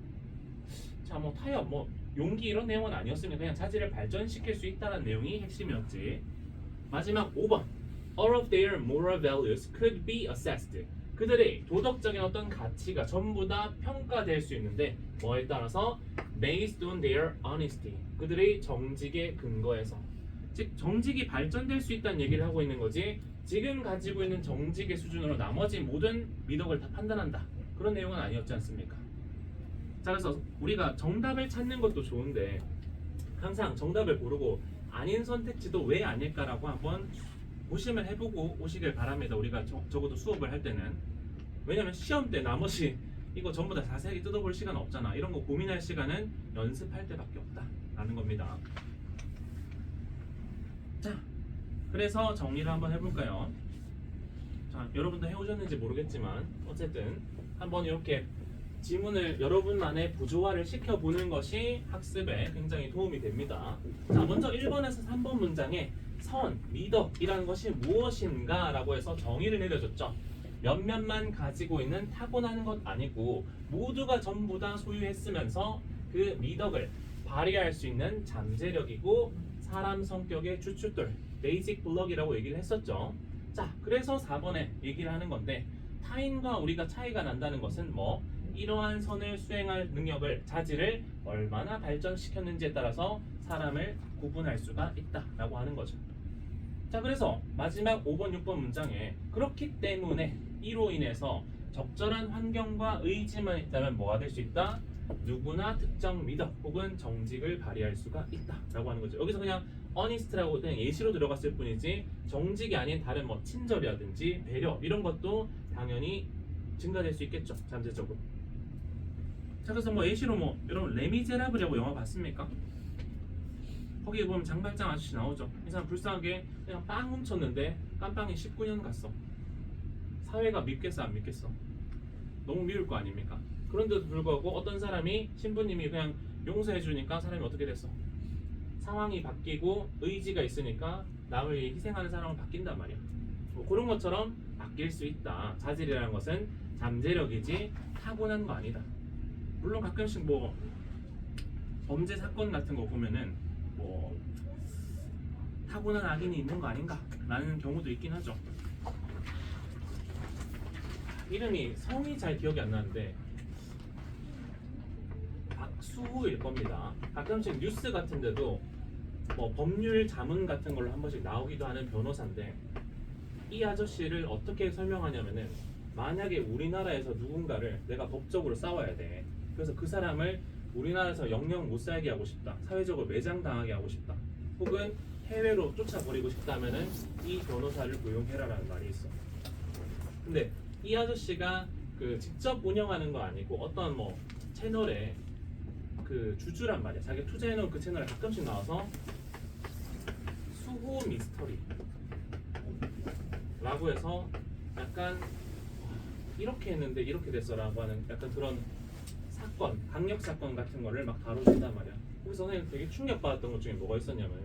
자, 타협, 용기 이런 내용은 아니었으면 그냥 자질을 발전시킬 수 있다는 내용이 핵심이었지. 마지막 5번 all of their moral values could be assessed. 그들의 도덕적인 어떤 가치가 전부 다 평가될 수 있는데 뭐에 따라서 based on their honesty. 그들의 정직에 근거해서, 즉 정직이 발전될 수 있다는 얘기를 하고 있는 거지, 지금 가지고 있는 정직의 수준으로 나머지 모든 미덕을 다 판단한다 그런 내용은 아니었지 않습니까? 자, 그래서 우리가 정답을 찾는 것도 좋은데 항상 정답을 고르고 아닌 선택지도 왜 아닐까라고 한번 고심을 해보고 오시길 바랍니다. 우리가 적어도 수업을 할 때는. 왜냐면 시험 때 나머지 이거 전부 다 자세하게 뜯어볼 시간 없잖아. 이런 거 고민할 시간은 연습할 때밖에 없다라는 겁니다. 자, 그래서 정리를 한번 해볼까요? 자, 여러분도 해오셨는지 모르겠지만 어쨌든 한번 이렇게 지문을 여러분만의 부조화를 시켜보는 것이 학습에 굉장히 도움이 됩니다. 자, 먼저 1번에서 3번 문장에 선, 미덕이라는 것이 무엇인가 라고 해서 정의를 내려줬죠. 몇몇만 가지고 있는 타고나는 것 아니고 모두가 전부 다 소유했으면서 그 미덕을 발휘할 수 있는 잠재력이고 사람 성격의 주춧돌, 베이직 블럭이라고 얘기를 했었죠. 자, 그래서 4번에 얘기를 하는 건데, 타인과 우리가 차이가 난다는 것은 이러한 선을 수행할 능력을, 자질을 얼마나 발전시켰는지에 따라서 사람을 구분할 수가 있다라고 하는 거죠. 자, 그래서 마지막 5번, 6번 문장에 그렇기 때문에 이로 인해서 적절한 환경과 의지만 있다면 뭐가 될 수 있다? 누구나 특정 미덕 혹은 정직을 발휘할 수가 있다라고 하는 거죠. 여기서 그냥 honest라고 그냥 예시로 들어갔을 뿐이지 정직이 아닌 다른 친절이라든지 배려 이런 것도 당연히 증가될 수 있겠죠. 잠재적으로. 자, 그래서 예시로 여러분 레미제라블이라고 영화 봤습니까? 거기에 보면 장발장 아저씨 나오죠. 이 사람 불쌍하게 그냥 빵 훔쳤는데 깜빵이 19년 갔어. 사회가 믿겠어 안 믿겠어? 너무 미울 거 아닙니까? 그런데도 불구하고 어떤 사람이 신부님이 그냥 용서해 주니까 사람이 어떻게 됐어? 상황이 바뀌고 의지가 있으니까 남을 위해 희생하는 사람은 바뀐단 말이야. 뭐 그런 것처럼 바뀔 수 있다. 자질이라는 것은 잠재력이지 타고난 거 아니다. 물론 가끔씩 뭐 범죄 사건 같은 거 보면은 뭐 타고난 악인이 있는 거 아닌가 라는 경우도 있긴 하죠. 이름이 성이 잘 기억이 안 나는데 박수호일 겁니다. 가끔씩 뉴스 같은 데도 뭐 법률 자문 같은 걸로 한 번씩 나오기도 하는 변호사인데 이 아저씨를 어떻게 설명하냐면은 만약에 우리나라에서 누군가를 내가 법적으로 싸워야 돼. 그래서 그 사람을 우리나라에서 영영 못 살게 하고 싶다. 사회적으로 매장당하게 하고 싶다. 혹은 해외로 쫓아버리고 싶다면은 이 변호사를 고용해라라는 말이 있어. 근데 이 아저씨가 그 직접 운영하는 거 아니고 어떤 뭐 채널에 그 주주란 말이야. 자기가 투자해놓은 그 채널에 가끔씩 나와서 수호 미스터리 라고 해서 약간 이렇게 했는데 이렇게 됐어라고 하는 약간 그런 사건, 강력 사건 같은 거를 막 다뤄준단 말이야. 거기서 선생님 되게 충격받았던 것 중에 뭐가 있었냐면은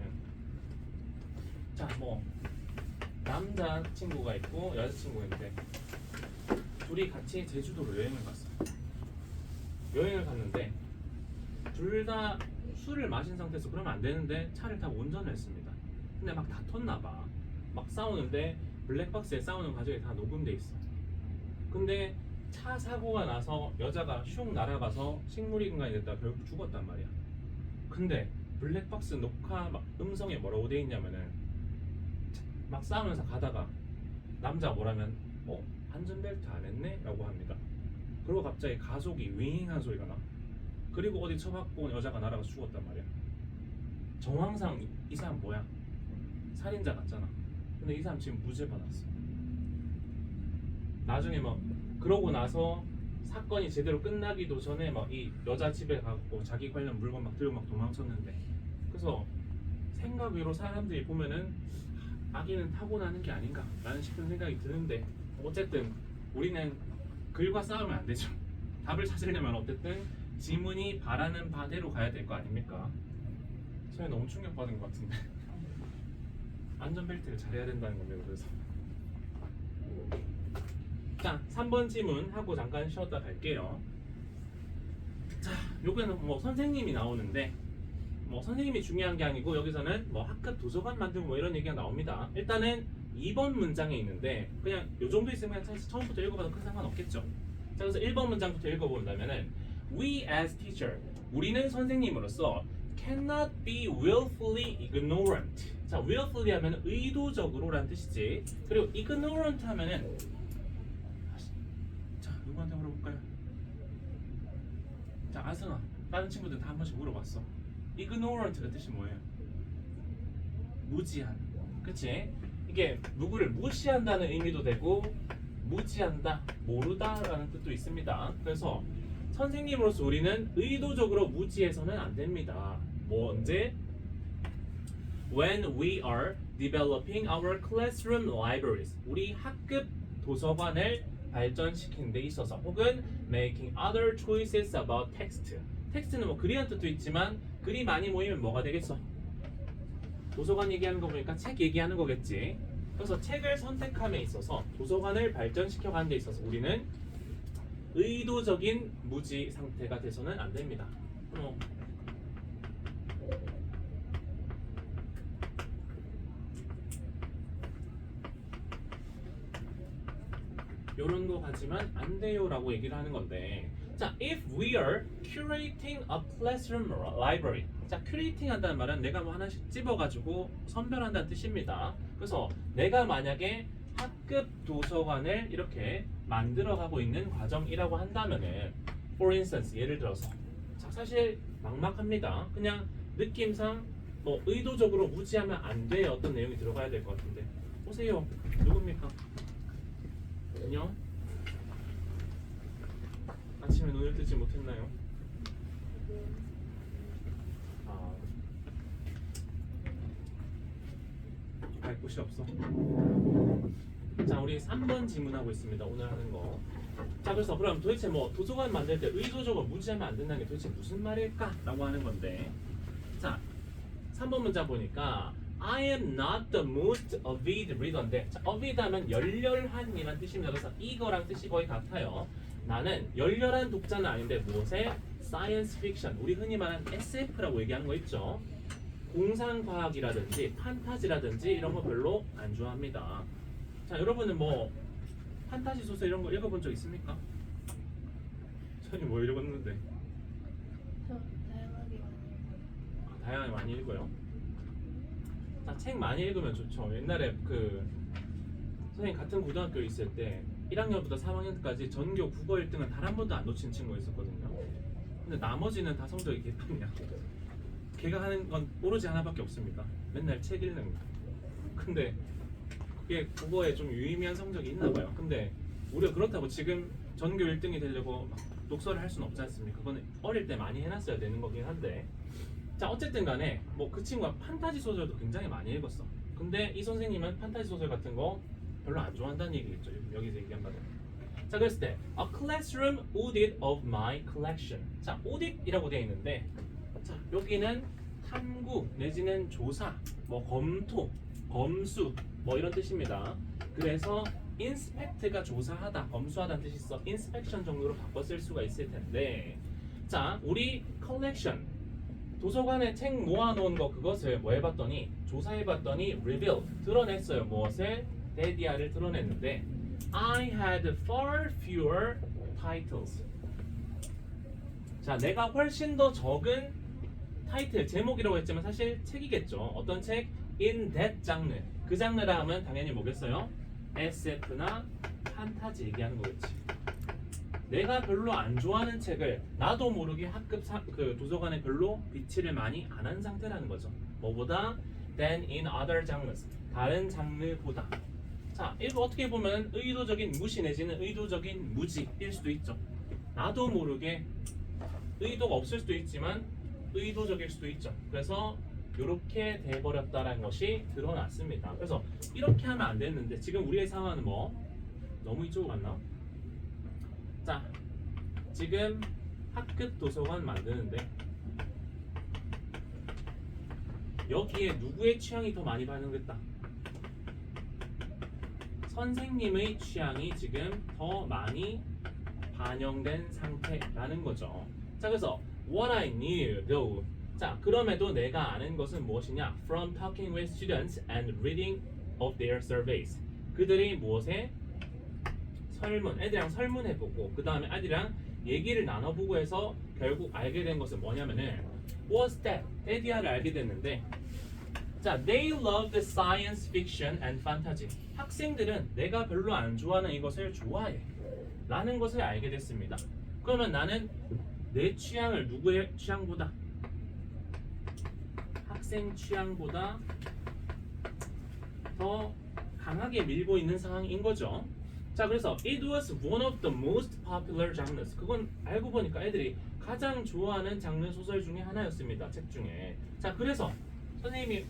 자 뭐 남자친구가 있고 여자친구가 있는데 둘이 같이 제주도로 여행을 갔어. 여행을 갔는데 둘 다 술을 마신 상태에서 그러면 안 되는데 차를 타고 운전을 했습니다. 근데 막 다퉜나 봐. 막 싸우는데 블랙박스에 싸우는 과정이 다 녹음돼 있어. 근데 차 사고가 나서 여자가 슉 날아가서 식물인간이 됐다가 결국 죽었단 말이야. 근데 블랙박스 녹화 막 음성에 뭐라고 돼 있냐면은 막 싸우면서 가다가 남자가 뭐라면 안전벨트 안 했네? 라고 합니다. 그리고 갑자기 가속이 윙한 소리가 나. 그리고 어디 쳐박고 여자가 날아가서 죽었단 말이야. 정황상 이 사람 뭐야? 살인자 같잖아. 근데 이 사람 지금 무죄 받았어. 나중에 막 그러고 나서 사건이 제대로 끝나기도 전에 막 이 여자 집에 가고 자기 관련 물건 막 들고 막 도망쳤는데, 그래서 생각외로 사람들이 보면은 악인은 타고나는 게 아닌가 라는 싶은 생각이 드는데, 어쨌든 우리는 글과 싸우면 안 되죠. 답을 찾으려면 어쨌든 지문이 바라는 바대로 가야 될 거 아닙니까? 저희 너무 충격받은 것 같은데. 안전벨트를 잘해야 된다는 겁니다. 그래서 자 3번 질문 하고 잠깐 쉬었다 갈게요. 자 요거는 뭐 선생님이 나오는데 뭐 선생님이 중요한 게 아니고 여기서는 뭐 학급 도서관 만들고 뭐 이런 얘기가 나옵니다. 일단은 2번 문장에 있는데 그냥 요 정도 있으면 사실 처음부터 읽어봐도 큰 상관없겠죠. 자 그래서 1번 문장부터 읽어본다면은 We as teacher, 우리는 선생님으로서 cannot be willfully ignorant. 자 willfully 하면 의도적으로 라는 뜻이지. 그리고 ignorant 하면은 자 누구한테 물어볼까요? 자 아승아, 다른 친구들 다 한 번씩 물어봤어. ignorant가 뜻이 뭐예요? 무지한. 그치? 이게 누구를 무시한다는 의미도 되고 무지한다, 모르다 라는 뜻도 있습니다. 그래서 선생님으로서 우리는 의도적으로 무지해서는 안 됩니다. 뭐 언제? When we are developing our classroom libraries, 우리 학급 도서관을 발전시키는 데 있어서, 혹은 making other choices about text. 텍스트는 뭐 글이란 뜻도 있지만 글이 많이 모이면 뭐가 되겠어? 도서관 얘기하는 거 보니까 책 얘기하는 거겠지. 그래서 책을 선택함에 있어서 도서관을 발전시켜 가는 데 있어서 우리는 의도적인 무지 상태가 돼서는 안 됩니다. 요런 거 가지만 안 돼요라고 얘기를 하는 건데, 자, if we are curating a classroom library. 자, curating 한다는 말은 내가 뭐 하나씩 집어가지고 선별한다는 뜻입니다. 그래서 내가 만약에 학급 도서관을 이렇게 만들어가고 있는 과정이라고 한다면은, for instance, 예를 들어서, 자, 사실 막막합니다. 그냥 느낌상 뭐 의도적으로 무지하면 안 돼 어떤 내용이 들어가야 될 것 같은데, 보세요. 누굽니까? 안녕? 아침에 눈을 뜨지 못했나요? 곳이 없어. 자, 우리 3번 질문하고 있습니다. 오늘 하는 거. 자, 그래서 그럼 도대체 뭐 도서관 만들 때 의도적으로 무지하면 안 된다는 게 도대체 무슨 말일까? 라고 하는 건데, 자, 3번 문자 보니까 I am not the most avid reader인데, 자, avid 하면 열렬한 이란 뜻입니다. 그래서 이거랑 뜻이 거의 같아요. 나는 열렬한 독자는 아닌데 무엇에? science fiction, 우리 흔히 말하는 SF라고 얘기하는 거 있죠. 공상과학이라든지 판타지라든지 이런 거 별로 안 좋아합니다. 자, 여러분은 뭐 판타지 소설 이런 거 읽어본 적 있습니까? 저는 뭐 읽었는데 저 다양하게 많이 다양하게 많이 읽어요. 자, 책 많이 읽으면 좋죠. 옛날에 그 선생님 같은 고등학교에 있을 때 1학년부터 3학년까지 전교 국어 1등은 단 한 번도 안 놓친 친구가 있었거든요. 근데 나머지는 다 성적이 개판이야. 걔가 하는 건 오로지 하나밖에 없습니다. 맨날 책 읽는 거. 근데 그게 국어에 좀 유의미한 성적이 있나 봐요. 근데 우리가 그렇다고 지금 전교 1등이 되려고 막 독서를 할 수는 없지 않습니까? 그거는 어릴 때 많이 해놨어야 되는 거긴 한데, 자, 어쨌든 간에 뭐 그 친구가 판타지 소설도 굉장히 많이 읽었어. 근데 이 선생님은 판타지 소설 같은 거 별로 안 좋아한다는 얘기겠죠. 여기서 얘기한 바대로. 자, 그랬을 때 A classroom audit of my collection. 자, audit이라고 되어 있는데, 자, 여기는 탐구 내지는 조사, 뭐 검토, 검수 뭐 이런 뜻입니다. 그래서 inspect가 조사하다, 검수하다는 뜻이 있어. inspection 정도로 바꿔 쓸 수가 있을 텐데, 자, 우리 collection 도서관에 책 모아놓은 거 그것을 뭐 해봤더니 조사해봤더니 reveal 드러냈어요. 무엇을? 데디아를 드러냈는데 I had far fewer titles. 자, 내가 훨씬 더 적은 타이틀, 제목이라고 했지만 사실 책이겠죠. 어떤 책? In that 장르. 그 장르라 하면 당연히 뭐겠어요? SF나 판타지 얘기하는 거겠지. 내가 별로 안 좋아하는 책을 나도 모르게 학급 그 도서관에 별로 비치를 많이 안 한 상태라는 거죠. 뭐보다? Than in other genres. 다른 장르보다. 자, 이거 어떻게 보면 의도적인 무시 내지는 의도적인 무지일 수도 있죠. 나도 모르게 의도가 없을 수도 있지만 의도적일 수도 있죠. 그래서 이렇게 돼버렸다라는 것이 드러났습니다. 그래서 이렇게 하면 안 됐는데 지금 우리의 상황은 뭐? 너무 이쪽으로 갔나? 자, 지금 학급 도서관 만드는데 여기에 누구의 취향이 더 많이 반영됐다? 선생님의 취향이 지금 더 많이 반영된 상태라는 거죠. 자, 그래서 what I knew though. 자, 그럼에도 내가 아는 것은 무엇이냐? From talking with students and reading of their surveys. 그들이 무엇에? 설문, 애들이랑 설문해보고 그 다음에 애들이랑 얘기를 나눠보고 해서 결국 알게 된 것은 뭐냐면은 was that, 데디아를 알게 됐는데, 자, they loved science fiction and fantasy. 학생들은 내가 별로 안 좋아하는 이것을 좋아해 라는 것을 알게 됐습니다. 그러면 나는 내 취향을 누구의 취향보다? 학생 취향보다 더 강하게 밀고 있는 상황인 거죠. 자, 그래서 it was one of the most popular genres. 그건 알고 보니까 애들이 가장 좋아하는 장르 소설 중에 하나였습니다. 책 중에. 자, 그래서 선생님이,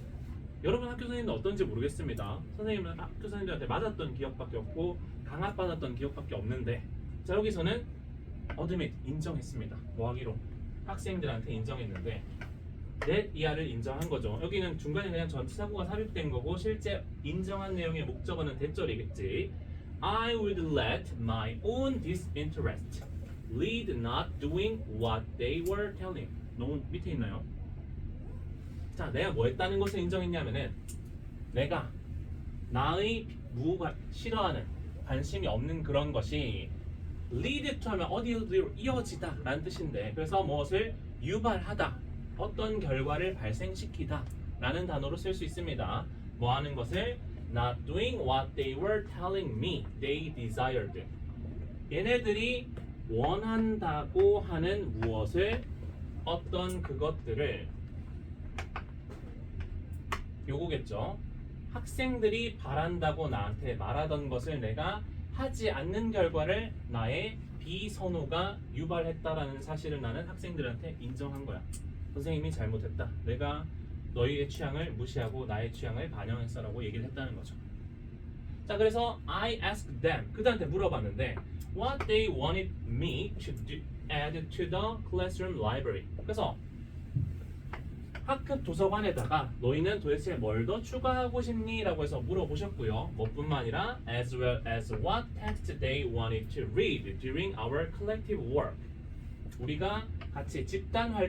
여러분 학교 선생님도 어떤지 모르겠습니다. 선생님은 학교 선생님들한테 맞았던 기억밖에 없고 강압받았던 기억밖에 없는데, 자, 여기서는 어드밋 인정했습니다. 뭐 하기로? 학생들한테 인정했는데 that 이하를 인정한 거죠. 여기는 중간에 그냥 전치사구가 삽입된 거고 실제 인정한 내용의 목적어는 대절이겠지. I would let my own disinterest lead not doing what they were telling. 너무 밑에 있나요? 자, 내가 뭐 했다는 것을 인정했냐면은 내가 나의 싫어하는, 관심이 없는 그런 것이 lead to 하면 어디로 이어지다 라는 뜻인데, 그래서 무엇을 유발하다, 어떤 결과를 발생시키다 라는 단어로 쓸 수 있습니다. 뭐 하는 것을? Not doing what they were telling me they desired. 얘네들이 원한다고 하는 무엇을, 어떤 그것들을, 요거겠죠. 학생들이 바란다고 나한테 말하던 것을 내가 하지 않는 결과를 나의 비선호가 유발했다라는 사실을 나는 학생들한테 인정한 거야. 선생님이 잘못했다. 내가 너희의 취향을 무시하고 나의 취향을 반영했어라고 얘기를 했다는 거죠. 자, 그래서 I asked them, 그들한테 물어봤는데 what they wanted me to add to the classroom library. 그래서 학급 도서관에다가 너희는 도대체 뭘 더 추가하고 싶니? 라고 해서 물어보셨고요. 뭐뿐만 아니라 as well as what text they wanted to read during our collective work. 우리가 같이 집단 활동